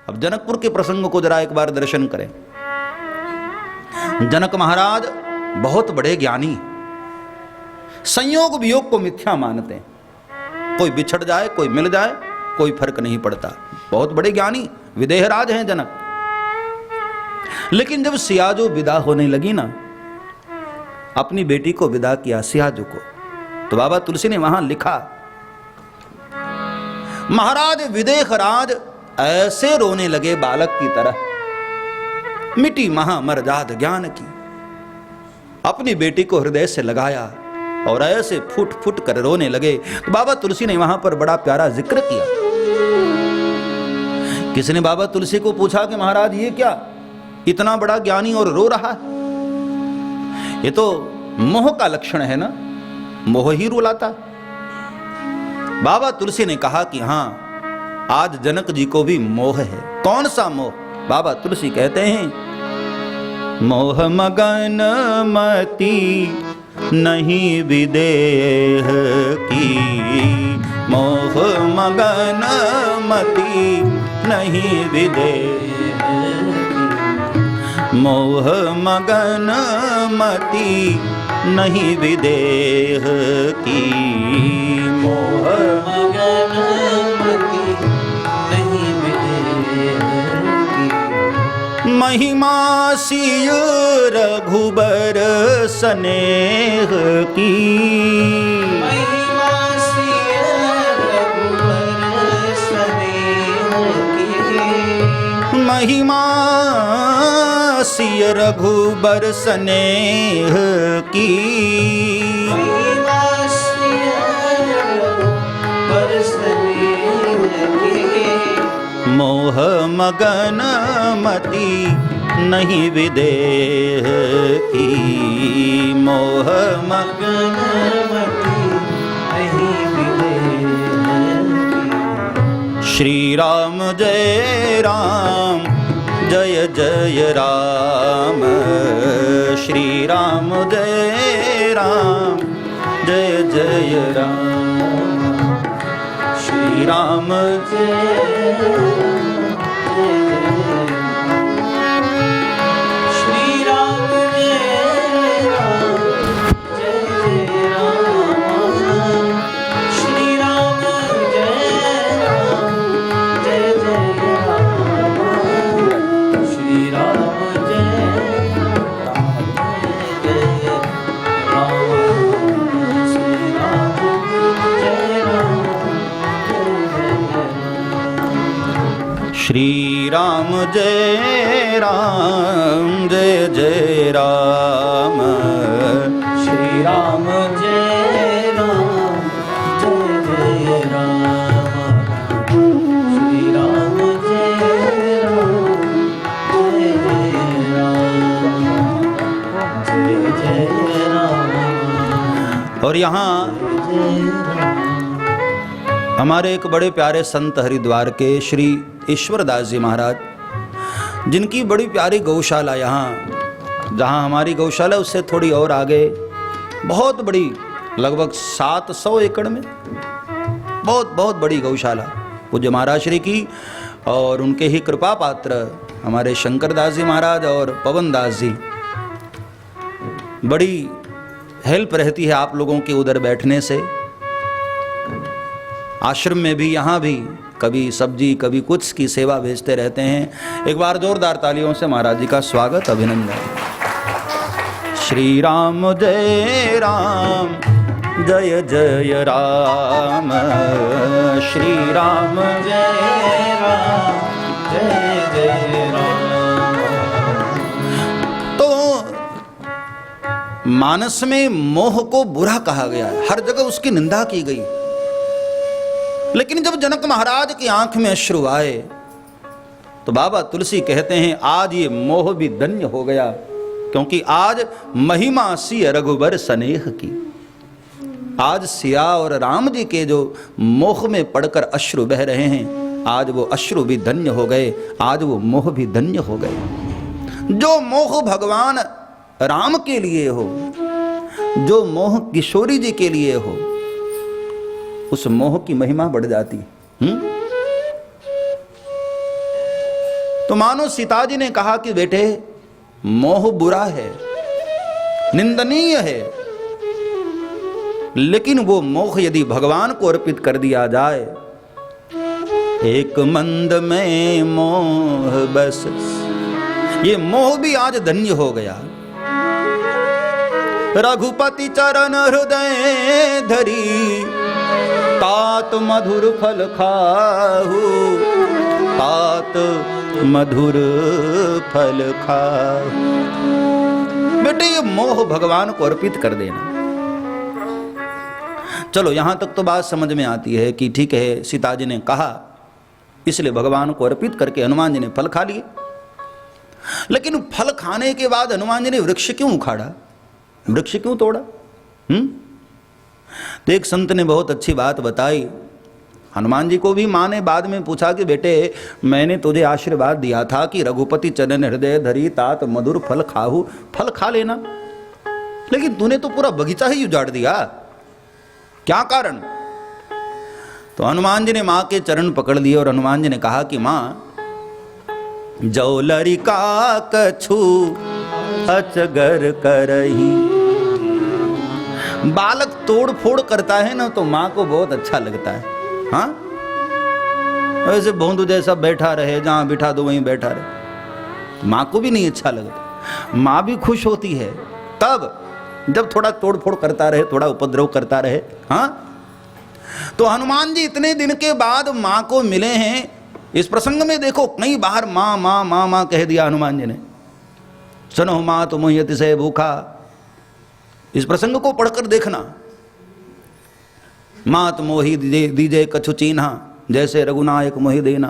अब जनकपुर के प्रसंग को जरा एक बार दर्शन करें। जनक महाराज बहुत बड़े ज्ञानी, संयोग वियोग को मिथ्या मानते हैं। कोई बिछड़ जाए, कोई मिल जाए, कोई फर्क नहीं पड़ता। बहुत बड़े ज्ञानी विदेहराज हैं जनक। लेकिन जब सियाजो विदा होने लगी ना, अपनी बेटी को विदा किया सियाजो को, तो बाबा तुलसी ने वहां लिखा, महाराज विदेहराज ऐसे रोने लगे बालक की तरह, मिटी महामरजाद ज्ञान की। अपनी बेटी को हृदय से लगाया और ऐसे फुट फुट कर रोने लगे। तो बाबा तुलसी ने वहां पर बड़ा प्यारा जिक्र किया। किसी ने बाबा तुलसी को पूछा कि महाराज ये क्या, इतना बड़ा ज्ञानी और रो रहा है? ये तो मोह का लक्षण है ना, मोह ही रुलाता। बाबा तुलसी ने कहा कि हां, आज जनक जी को भी मोह है। कौन सा मोह? बाबा तुलसी कहते हैं, मोह मगन मति नहीं विदेह की, मोह मगन मति नहीं विदेह की, मोह मगन मति नहीं विदेह की, मोह मगन मति नहीं विदेह की, महिमा सिय रघुबर स्नेह की, महिमा सिय रघुबर स्नेह की, महिमा सिय रघुबर स्नेह की, महिमा सिय रघुबर स्नेह की, मोह मगन मति नहीं विदेह की, मोह मगन मति नहीं विदेह की। श्री राम जय राम जय जय राम, श्री राम जय राम जय जय राम, श्री राम जय श्री राम जय राम जय जय राम, श्री राम जय राम जय जय राम, श्री राम जय राम जय जय राम, जय जय राम। और यहाँ हमारे एक बड़े प्यारे संत हरिद्वार के श्री ईश्वरदास जी महाराज, जिनकी बड़ी प्यारी गौशाला यहाँ, जहाँ हमारी गौशाला उससे थोड़ी और आगे, बहुत बड़ी, लगभग 700 एकड़ में बहुत बहुत बड़ी गौशाला पूज्य महाराज श्री की, और उनके ही कृपा पात्र हमारे शंकरदास जी महाराज और पवन दास जी। बड़ी हेल्प रहती है आप लोगों के उधर बैठने से। आश्रम में भी, यहाँ भी कभी सब्जी कभी कुछ की सेवा भेजते रहते हैं। एक बार जोरदार तालियों से महाराज जी का स्वागत, अभिनंदन। श्री राम जय राम जय जय राम, श्री राम जय राम जय जय राम। तो मानस में मोह को बुरा कहा गया है, हर जगह उसकी निंदा की गई। लेकिन जब जनक महाराज की आंख में अश्रु आए तो बाबा तुलसी कहते हैं, आज ये मोह भी धन्य हो गया, क्योंकि आज महिमा सिय रघुबर स्नेह की। आज सिया और राम जी के जो मोह में पड़कर अश्रु बह रहे हैं, आज वो अश्रु भी धन्य हो गए, आज वो मोह भी धन्य हो गए। जो मोह भगवान राम के लिए हो, जो मोह किशोरी जी के लिए हो, उस मोह की महिमा बढ़ जाती। तो मानो सीता जी ने कहा कि बेटे मोह बुरा है, निंदनीय है, लेकिन वो मोह यदि भगवान को अर्पित कर दिया जाए, एक मंद में मोह बस, ये मोह भी आज धन्य हो गया। रघुपति चरण हृदय धरी, तात मधुर फल खाहू, तात मधुर फल खाहू। बेटे ये मोह भगवान को अर्पित कर देना। चलो यहां तक तो बात समझ में आती है कि ठीक है, सीता जी ने कहा इसलिए भगवान को अर्पित करके हनुमान जी ने फल खा लिए। लेकिन फल खाने के बाद हनुमान जी ने वृक्ष क्यों उखाड़ा, वृक्ष क्यों तोड़ा? तो एक संत ने बहुत अच्छी बात बताई। हनुमान जी को भी माँ ने बाद में पूछा कि बेटे मैंने तुझे आशीर्वाद दिया था कि रघुपति चरण हृदय धरी, तात मधुर फल खाहू, फल खा लेना, लेकिन तूने तो पूरा बगीचा ही उजाड़ दिया, क्या कारण? तो हनुमान जी ने माँ के चरण पकड़ लिए और हनुमान जी ने कहा कि माँ, जो लरिका कछु अचगर करही। बालक तोड़ फोड़ करता है ना तो माँ को बहुत अच्छा लगता है। हाँ, ऐसे भोंदू जैसा बैठा रहे, जहां बिठा दो वहीं बैठा रहे, माँ को भी नहीं अच्छा लगता। माँ भी खुश होती है तब जब थोड़ा तोड़ फोड़ करता रहे, थोड़ा उपद्रव करता रहे। हाँ, तो हनुमान जी इतने दिन के बाद माँ को मिले हैं। इस प्रसंग में देखो कई बार माँ माँ माँ माँ कह दिया हनुमान जी ने। सुनो माँ तुम यति से भूखा, इस प्रसंग को पढ़कर देखना। मात मोहि दीजे कछु चीन्हा, जैसे रघुनायक मोहि देना।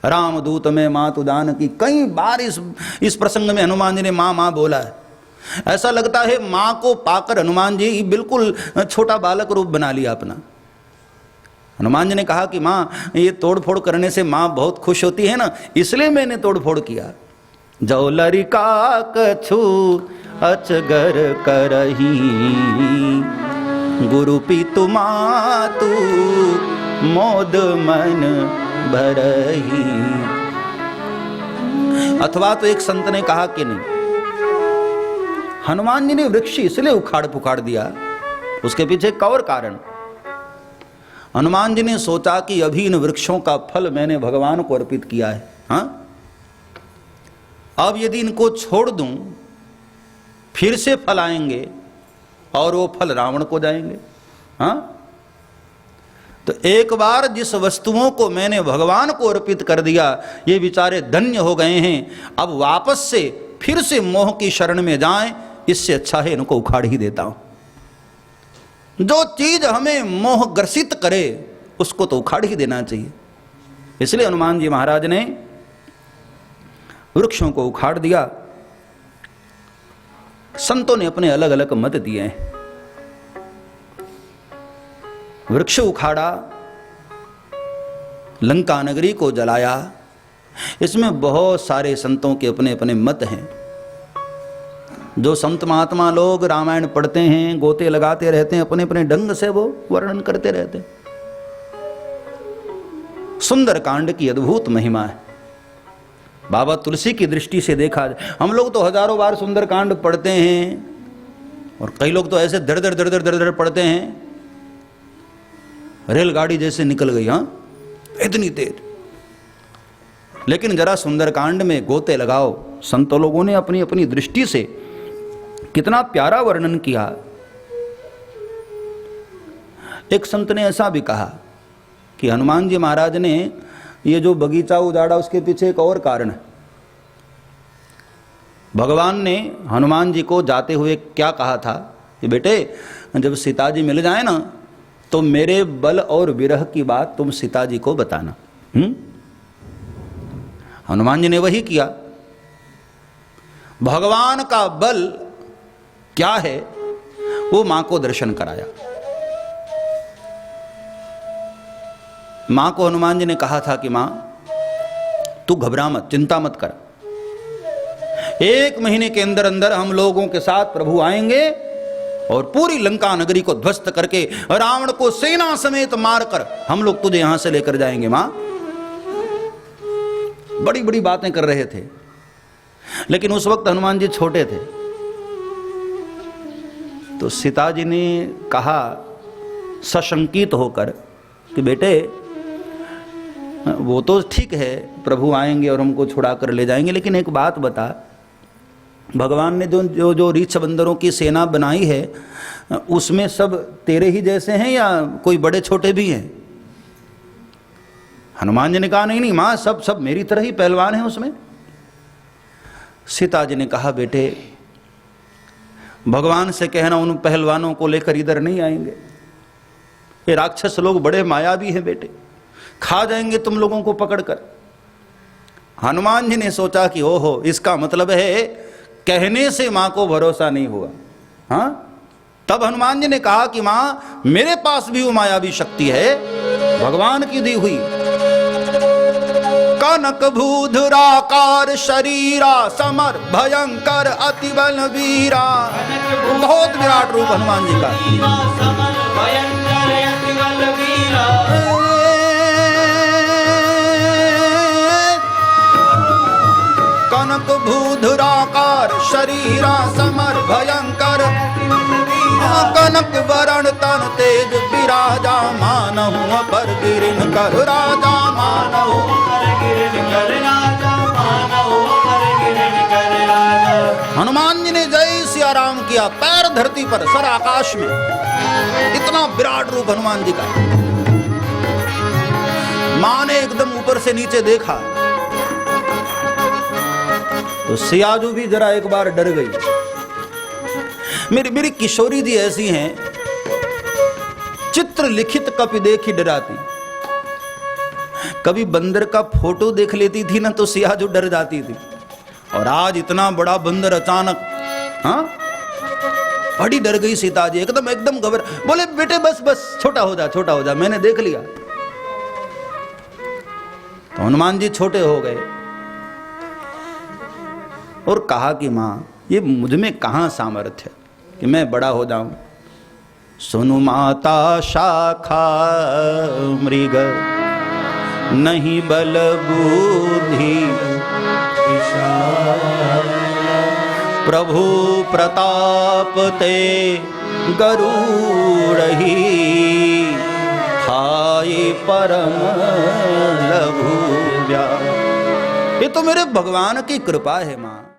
राम दूत में मातु दान की, कई बार इस प्रसंग में हनुमान जी ने माँ माँ बोला है। ऐसा लगता है माँ को पाकर हनुमान जी बिल्कुल छोटा बालक रूप बना लिया अपना। हनुमान जी ने कहा कि माँ ये तोड़ फोड़ करने से माँ बहुत खुश होती है ना, इसलिए मैंने तोड़ फोड़ किया। जो लरिका कछु अचगर करही, गुरु पीतु मातु मोद मन भरही। अथवा तो एक संत ने कहा कि नहीं, हनुमान जी ने वृक्ष इसलिए उखाड़ पुखाड़ दिया, उसके पीछे एक और कारण। हनुमान जी ने सोचा कि अभी इन वृक्षों का फल मैंने भगवान को अर्पित किया है। हाँ, अब यदि इनको छोड़ दूं फिर से फल आएंगे और वो फल रावण को जाएंगे। हाँ, तो एक बार जिस वस्तुओं को मैंने भगवान को अर्पित कर दिया, ये बेचारे धन्य हो गए हैं। अब वापस से फिर से मोह की शरण में जाएं, इससे अच्छा है इनको उखाड़ ही देता हूं। जो चीज हमें मोह ग्रसित करे उसको तो उखाड़ ही देना चाहिए। इसलिए हनुमान जी महाराज ने वृक्षों को उखाड़ दिया। संतों ने अपने अलग अलग मत दिए हैं। वृक्ष उखाड़ा, लंका नगरी को जलाया, इसमें बहुत सारे संतों के अपने अपने मत हैं। जो संत महात्मा लोग रामायण पढ़ते हैं, गोते लगाते रहते हैं, अपने अपने ढंग से वो वर्णन करते रहते हैं। सुंदर कांड की अद्भुत महिमा है। बाबा तुलसी की दृष्टि से देखा, हम लोग तो हजारों बार सुंदर कांड पढ़ते हैं और कई लोग तो ऐसे दर दर दर दर दर दर पढ़ते हैं, रेलगाड़ी जैसे निकल गई। हाँ, इतनी तेज। लेकिन जरा सुंदरकांड में गोते लगाओ, संत लोगों ने अपनी अपनी दृष्टि से कितना प्यारा वर्णन किया। एक संत ने ऐसा भी कहा कि हनुमान जी महाराज ने ये जो बगीचा उजाड़ा उसके पीछे एक और कारण है। भगवान ने हनुमान जी को जाते हुए क्या कहा था कि बेटे जब सीता जी मिल जाए ना तो मेरे बल और विरह की बात तुम सीता जी को बताना। हनुमान जी ने वही किया। भगवान का बल क्या है वो मां को दर्शन कराया। मां को हनुमान जी ने कहा था कि मां तू घबरा मत, चिंता मत कर, 1 महीने के अंदर अंदर हम लोगों के साथ प्रभु आएंगे और पूरी लंका नगरी को ध्वस्त करके रावण को सेना समेत मारकर हम लोग तुझे यहां से लेकर जाएंगे। मां बड़ी बड़ी बातें कर रहे थे। लेकिन उस वक्त हनुमान जी छोटे थे। तो सीता जी ने कहा सशंकित होकर कि बेटे वो तो ठीक है, प्रभु आएंगे और हमको छुड़ा कर ले जाएंगे, लेकिन एक बात बता, भगवान ने जो जो जो रीछ बंदरों की सेना बनाई है उसमें सब तेरे ही जैसे हैं या कोई बड़े छोटे भी हैं? हनुमान जी ने कहा नहीं नहीं माँ, सब सब मेरी तरह ही पहलवान हैं उसमें। सीता जी ने कहा बेटे भगवान से कहना उन पहलवानों को लेकर इधर नहीं आएंगे, ये राक्षस लोग बड़े मायावी हैं बेटे, खा जाएंगे तुम लोगों को पकड़कर। हनुमान जी ने सोचा कि ओहो, इसका मतलब है कहने से मां को भरोसा नहीं हुआ। हाँ, तब हनुमान जी ने कहा कि मां मेरे पास भी वो मायावी शक्ति है, भगवान की दी हुई। कनक भूधुराकार शरीरा समर भयंकर अति बलवीरा। बहुत विराट रूप हनुमान जी का। कनक भूधुराकार शरीरा समर भयंकर, कनक वरण तन तेज विराजा मानहु पर गिरिन कर राजा मानहु पर गिरिन कर राजा मानहु पर गिरिन कर राजा। हनुमान जी ने जय सिया राम किया, पैर धरती पर सर आकाश में। इतना विराट रूप हनुमान जी का। मां ने एकदम ऊपर से नीचे देखा तो सियाजू भी जरा एक बार डर गई। मेरी किशोरी जी ऐसी हैं, चित्र लिखित कपि देखी डराती। कभी बंदर का फोटो देख लेती थी ना तो सियाजू डर जाती थी। और आज इतना बड़ा बंदर अचानक, हाँ, बड़ी डर गई सीता जी, एकदम एकदम घबर। बोले बेटे बस बस छोटा हो जा, छोटा हो जा, मैंने देख लिया। तो हनुमान जी छोटे हो गए और कहा कि मां ये मुझ में कहां सामर्थ्य कि मैं बड़ा हो जाऊं। सुनु माता शाखा मृग नहीं बल बुद्धि, प्रभु प्रताप ते गरुड़हि, खाई परम लघु व्याध। ये तो मेरे भगवान की कृपा है मां।